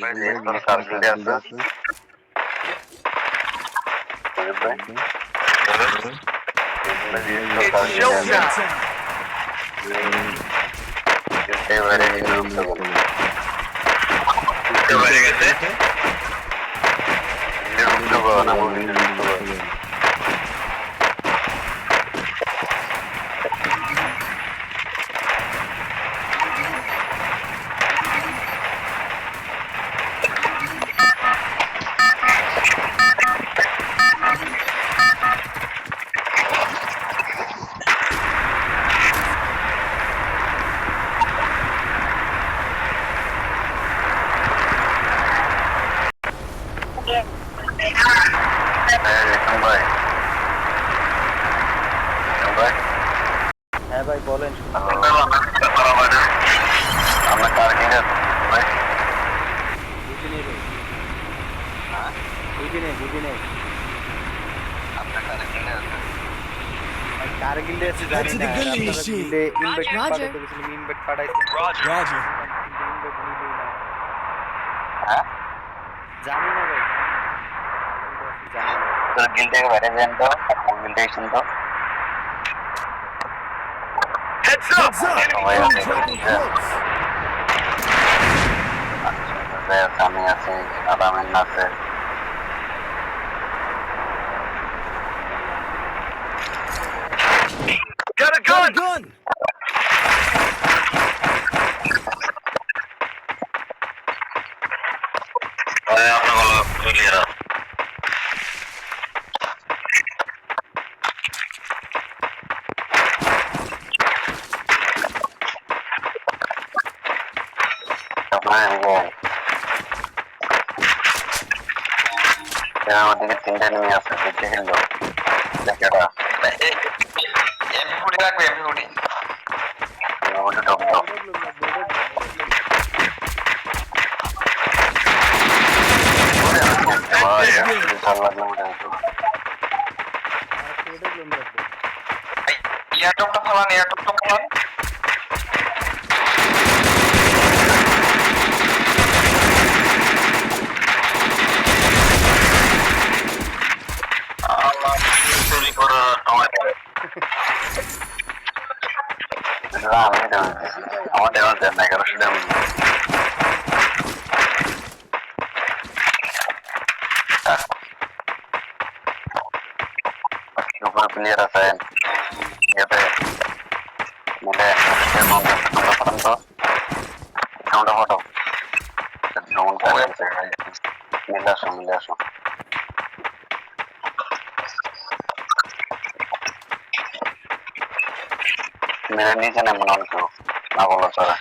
কার্গিলে আছে হ্যাঁ ভাই বলেন। আমরা কার্গিলে ভাই বুঝি নেই ভাই, বুঝি নেই আপনার কার্গিলে আছে ভাই, কারগিলে আছে জানি না। আপনারা গিলে ইনভাইট পাঠাতে গেছিলাম, ইনভাইট পাঠাইছেন Roger. কিন্তু ইনভাইট নিলেই না। হ্যাঁ জানি না ভাই, জানি না। তোর গিল থেকে বাইরে যান তো গিল থেকে শুনতো Heads up! সবাই Enemy আছে dropping close. আমি আছি আদামের আছে Got a gun! আপনাগুলো ক্লিয়ার আমাদেরকে তিনটা নেমে আছে দেখে খেললো দেখাটা এমপি রাখবে এমপি ওটা ডক ডক এয়ারটপটা ফেলান এয়ারটপটা ফেলান চুরি করা টমেটো আমি আমার দেওয়া দেন না 1100 দেন উপরে প্লেয়ার আছেন এতে মিলে ফটো মিলে আসো মেরে নিচে নেমন অল্প না বলো চলে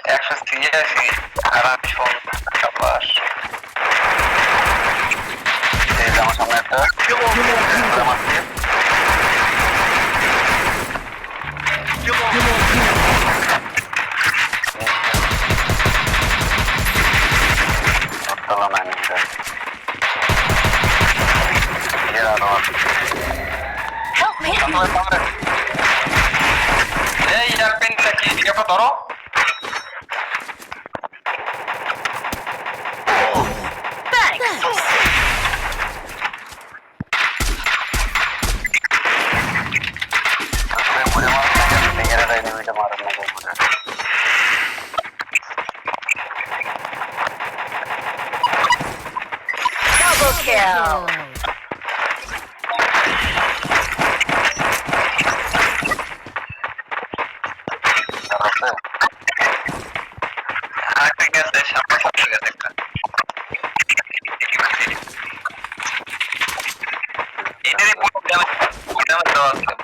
183 আর আমি ফোন সাবাস এই যে আমার সামনে একটা এই এয়ারপ্লেনটা কি এদিকে ধরো Double kill.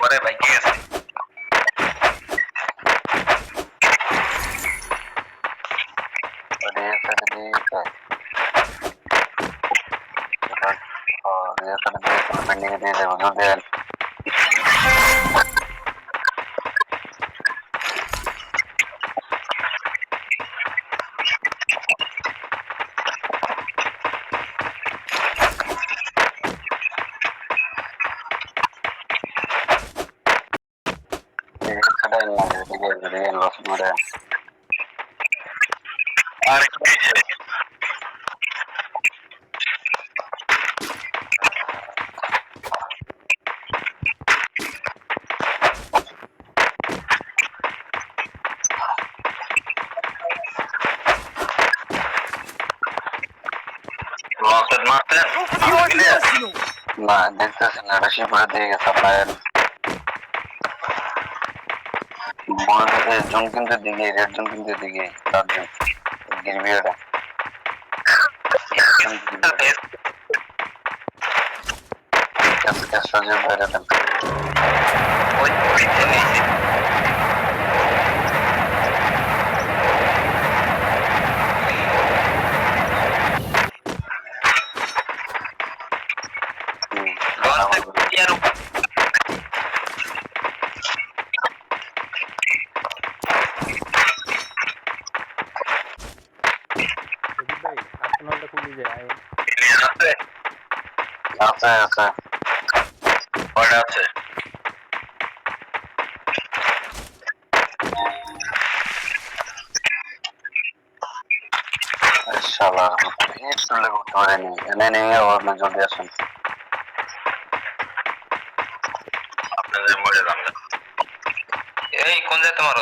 পরে বাইকে গেছে পেন্ডিং দিয়ে দেবো দেন লস আর একটু নিচে লসের মারতে না দেখতেছি না এটা শিপরে দিয়ে গেছে আপনার জুন কিন্তু দিকে রেড জুন কিন্তু দিকে তাদের গিরবিয়াটা সজীব বাইরে ওই পিছনে ভাই আপনারটা খুলে যায় আছে আছে কয়টা আছে শালা একটু লেগে উঠতে পারেনি এনে নিয়ে ওর না জলদি আসেন আপনাদের মরে যান এই কোন যায় তোমার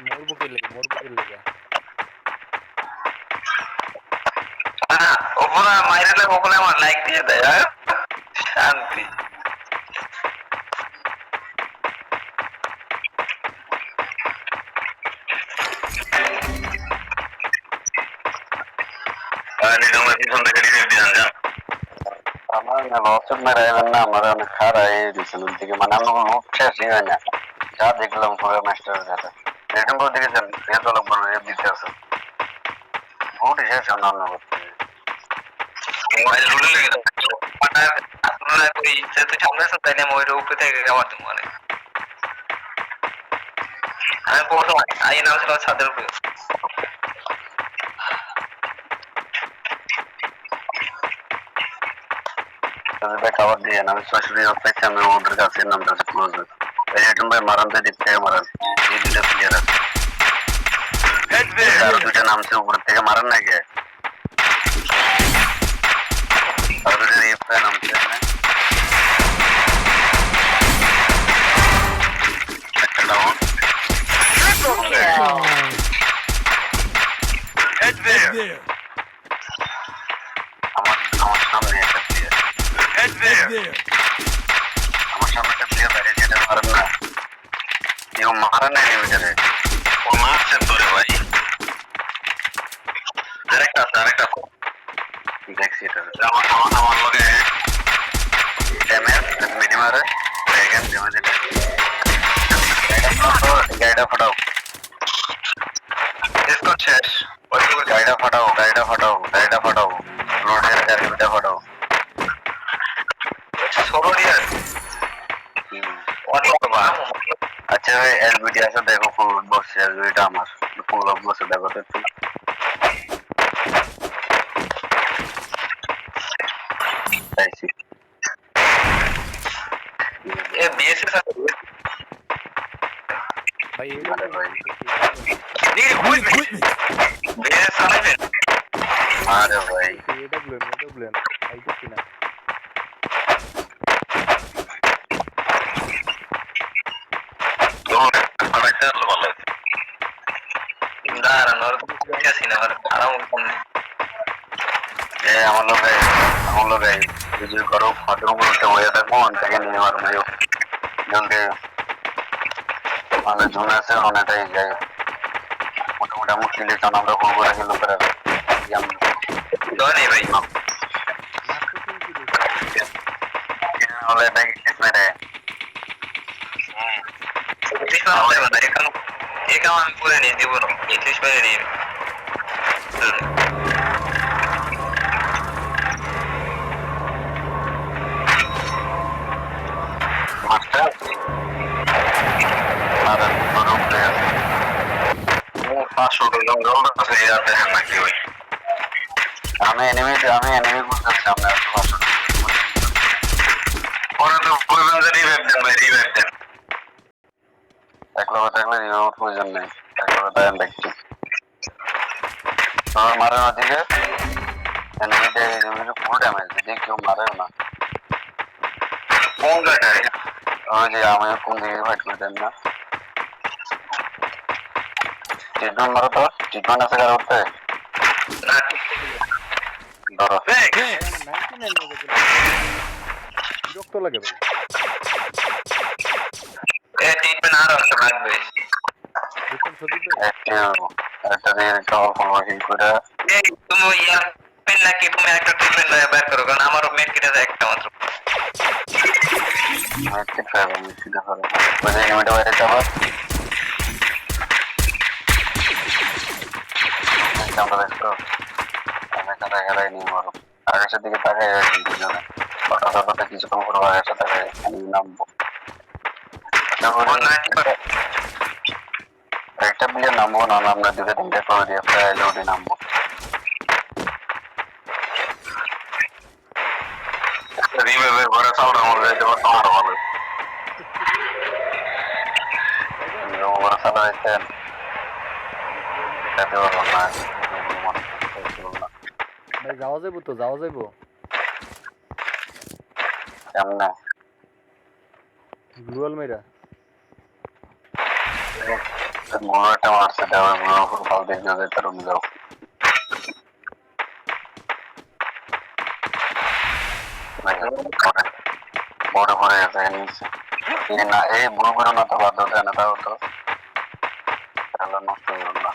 মোর বুকের লেগে ওপরে মাইরে ওপরে আমার লাইক দিয়ে দেয় শান্তি আমার লসের মেরে এলেন না আমার অনেক খারাপ হয়ে দিয়েছিল দিকে মানে আমার কোনো মুখ শেষই হয় না যা দেখলাম পুরো মাস্টারের সাথে এরকম করে দেখেছেন এত লোক বড় দিতে আছে বহুত শেষ অন্যান্য করতে মোবাইল রুলে লেগে মানে আপনারা কই যেতে সামনে আছে তাই না মোবাইলের উপরে থেকে যাওয়ার মানে আমি প্রথম আই নাম ছিল ছাদের উপরে খাবার দিয়ে আমি সরাসরি অপেক্ষা আমি ওদের কাছে নামটা ক্লোজ এই আইটেম ভাই মারানতে দিক থেকে মারান এই দুটো প্লেয়ার আছে আর দুটো নামছে উপর থেকে মারান না কে আর দুটো রিপ্লাই নামছে একটা down Triple kill. Head there. আমার সামনে একটা প্লেয়ার Head there. আমার সামনে একটা প্লেয়ার বাইরে যেটা মারেন না কেউ মারা নাই ভিতরে ও মারছে তোরে ভাই আরেকটা দেখছি এটা আমার লগে ড্যামেজ মিনিমারে ড্রাগন ড্যামেজ গাইডা ফাটাও इसको শেষ গাইডা ফাটাও রোডের গাড়িটা ফাটাও সরোরিয়ার আচ্ছা ভাই এলবিডি আছে দেখো ফুল বক্স এলবিডিটা আমার ফুল বক্স দেখো তো একটু তাইছি এ বিএসএস ভাই আরে ভাই Need equipment. বিএসএস চালাবেন আরে ভাই এডব্লিউএম আইতেছি না আমার লোক বিজয় করো ফটো করতে হয়ে থাকবো থেকে নিয়ে আমার ভাই জলদি মানে জুন আছে অনেকটাই যায় মোটামুটি আমি কিলে চান আমরা ফোন করে কিলো করে ভাই হলে এটা কি মেরে एक हम पूरे नहीं दी बोलो इंग्लिश में नहीं मास्टर हमारा दोनों प्लेयर वो पास हो गए लोग से जाते हैं ना कि वही हमें एनिमी कुछ सामने पास और तो कोई बंदा रिवाइव दें এক লগে থাকলে রিমোট প্রয়োজন নেই এক লগে থাকেন দেখছি তোমার মারে না দিকে এনিমিটা ফুল ড্যামেজ দিকে কেউ মারেও না কোন জায়গায় ওই যে আমি কোন দিকে ফাইট করতেন না ট্রিটমেন্ট মারো তো ট্রিটমেন্ট আছে কারো উঠতে ধরো Thanks. 99 হয়ে গেছিল বিরক্ত লাগে ভাই ট্রিটমেন্ট আর আসতে লাগবে বুঝছেন সদীপ ভাই একটা দিয়ে একটা অল্প হিল করে এই তুমি ইয়ার পেন নাকি তুমি একটা ট্রিটমেন্ট বের করো কারণ আমার মেড কিট আছে একটা মাত্র মেট্রিক পাবো মিষ্টিটা করে ওই যে এনিমিটা বাইরে যাবো আমরা দেখো আমি কাটা গেলাই নিয়ে মারো আকাশের দিকে তাকাই দুজনে হঠাৎ হঠাৎ কিছুক্ষণ করে আকাশে তাকাই আমি নামবো একটা প্লেয়ার নামবো না আমরা দুটো তিনটে করে দিয়ে প্রায় লোডে নামবো রিভাইভের ঘরে চালটা মরে যাইতে পারতো আরো ভালো ঘরে চালা যাইতেন খেতে পারবো না ভাই যাওয়া যাইবো কেমনে গ্লুয়াল মেরা মনে একটা মারছে দেওয়ার মনে উপর ফাল দিয়ে যেতে রুমে যাও বড় পড়ে গেছে নিচে না এই বুড়ো করে না তো বাদ দেয় না তাও তো তাহলে নষ্ট হইল না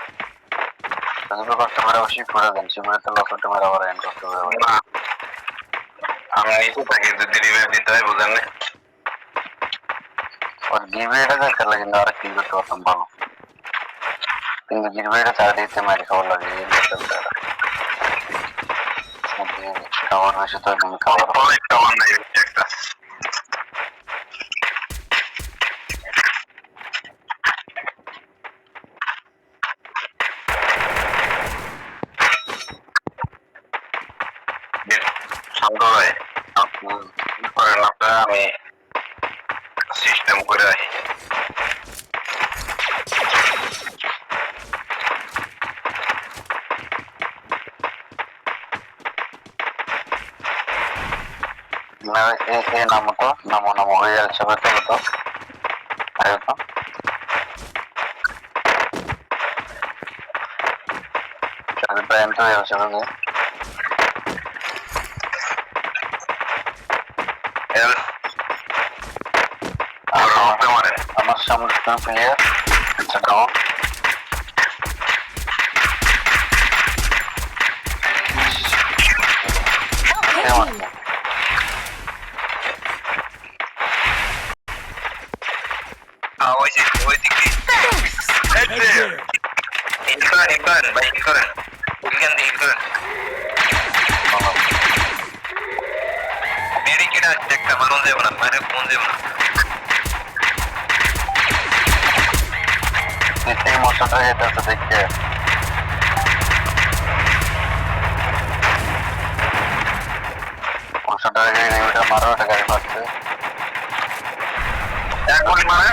যদি কষ্ট করে শিফট করে দেন শিফটে তো লস হতে মেরা আবার এন্ড কষ্ট করে না আমি নিচে থাকি যদি রিভাইভ দিতে হয় বুঝেন না और गिरवेड़ा का कर लगे नारा की तो तुम बोलो কিন্তু गिरवेड़ा चार दिते मेरे को लगे ये चलता है कवर में से तो तुम कवर कवर नहीं देखता समझो भाई पर ना पे हमें সিস্টেম করে রাখি নামো তো নামো হয়ে যাচ্ছে তো আরে তো ব্যায়াম তো হয়ে যাচ্ছে আমার সামনে প্লেয়ার আচ্ছা ডাউন ওই দিকে Head there. ইনকারেন ভাই ইনকারেন ওইখান দিয়ে ইনকারেন মেরি কিনা একটা মানুষ দেব না মানে ফোন দেব না এই মশাটা যেতে দেখতে মশাটা এটা মারো একটা গাড়ি পাচ্ছে এক গুলি মারে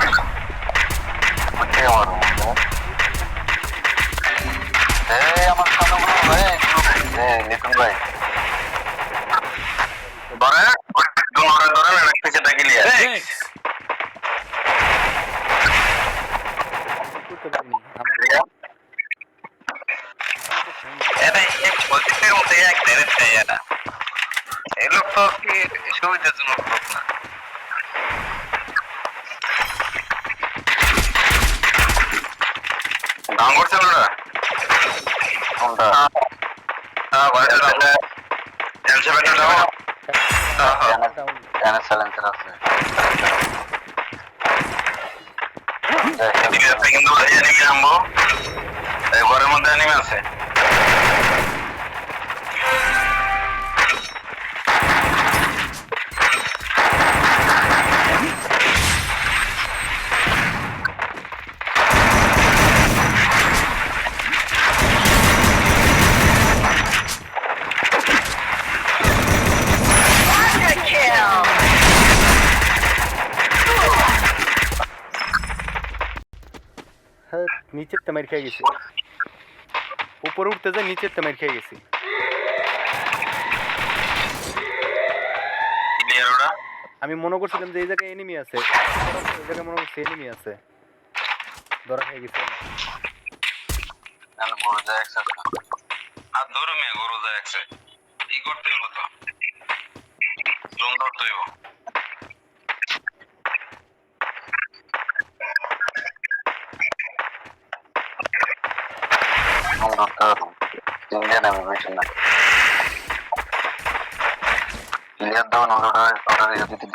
কোথায় মারো আমার সামনে ভাই নিতুন ভাই ধরে ধরে পিছে ডাকি লিয়া Thanks. করতে পারিনি আমার এটা এক পজিটিভের মধ্যে এক ডেরেট চাই এটা এই লোক তো কি সুবিধাজনক লোক না দাম করছে ওরা কোনটা হ্যাঁ ভাই এটা এলসেভেনটা দাও এখানে সাইলেন্সার আছে কিন্তু এনিমি নামবো এই ঘরের মধ্যে এনিমি আছে নিচেরটা মেরে খেয়ে গেছে উপরে উঠতে যাই নিচের তেমের খেয়ে গেছি। ক্লিয়ার ওটা? আমি মনে করছিলাম যে এই জায়গায় এনিমি আছে, এই জায়গায় মনে করছি এনিমি আছে, ধরা খেয়ে গেছি। আমি বড় যায় একসাথে আর ধরো মেয়ে গরু যায় একসে ই করতে হইব তো জোন ধরতে হইব। ইন্ডিয়ান আমি বুঝছি না ক্লিয়ার দাও না ওটা দিয়ে দিতে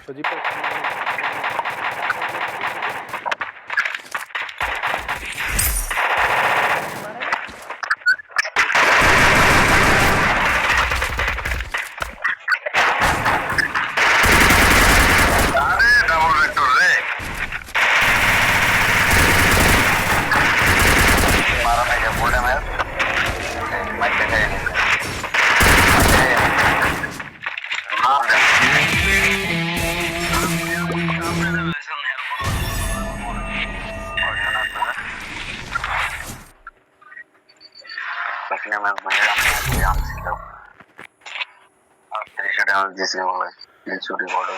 সজীব ভাই, আরে ডাবল ভেক্টর রে মারা নাই বলে ম্যাচ মাইকে খাই সেখানে ম্যাচ বলে আমি আনছিল আর 30 ড্যামেজ দিয়েছি বলে ছুটি বড়